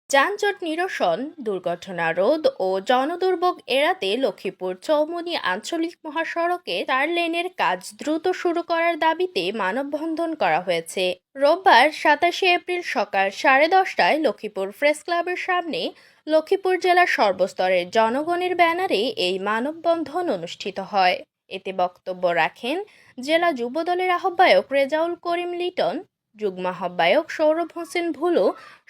যানজট নিরসন, দুর্ঘটনা রোধ ও জনদুর্ভোগ এড়াতে লক্ষ্মীপুর চৌমুহনী আঞ্চলিক মহাসড়কে 4 লেনের কাজ দ্রুত শুরু করার দাবিতে মানববন্ধন করা হয়েছে। রোববার 27 এপ্রিল সকাল 10:30টায় লক্ষ্মীপুর প্রেস ক্লাবের সামনে লক্ষ্মীপুর জেলার সর্বস্তরের জনগণের ব্যানারে এই মানববন্ধন অনুষ্ঠিত হয়। এতে বক্তব্য রাখেন জেলা যুবদলের আহ্বায়ক রেজাউল করিম লিটন, যুগ্ম আহ্বায়ক সৌরভ হোসেন ভুলু,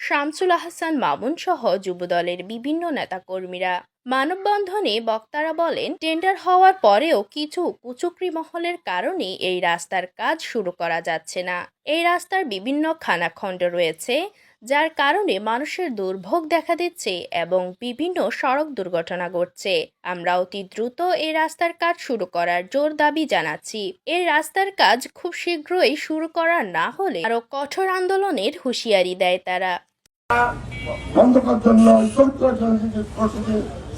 শামসুল আহসান মামুন সহ যুবদলের বিভিন্ন নেতাকর্মীরা। মানববন্ধনে বক্তারা বলেন, টেন্ডার হওয়ার পরেও কিছু কুচক্রী মহলের কারণে এই রাস্তার কাজ শুরু করা যাচ্ছে না। এই রাস্তার বিভিন্ন খানাখন্দ রয়েছে, যার কারণে মানুষের দুর্ভোগ দেখা দিচ্ছে এবং বিভিন্ন সড়ক দুর্ঘটনা ঘটছে। আমরা অতি দ্রুত এই রাস্তার কাজ শুরু করার জোর দাবি জানাচ্ছি। এই রাস্তার কাজ খুব শীঘ্রই শুরু করা না হলে আরো কঠোর আন্দোলনের হুঁশিয়ারি দেয় তারা। বন্ধ করার জন্য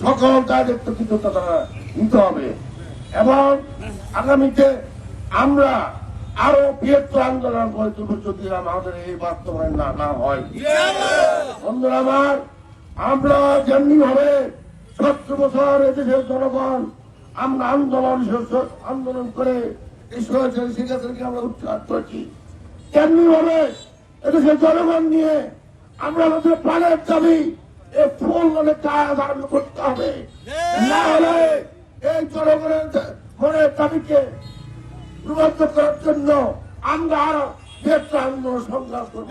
সকল দায়িত্ব কিন্তু তারা নিতে হবে এবং আগামীতে আমরা আরো বৃহত্তর আন্দোলন গড়ে তুলব যদি আমাদের এই বাস্তবায়ন না হয়। বন্ধুরা আমার, আমরা যেমনি ভাবে 70 বছর এদেশের জনগণ আমরা আন্দোলন করে শেখ হাসিনাকে আমরা উৎখাত করেছি, তেমনি ভাবে এদেশের জনগণ নিয়ে আমরা আমাদের প্রাণের দাবি এই ফুল মানে কাজ আরম্ভ করতে হবে। না হলে এই জনগণের মনের দাবিকে রূপান্তর করার জন্য আমরা আরো বৃহত্তর আন্দোলন সংগ্রাম করব।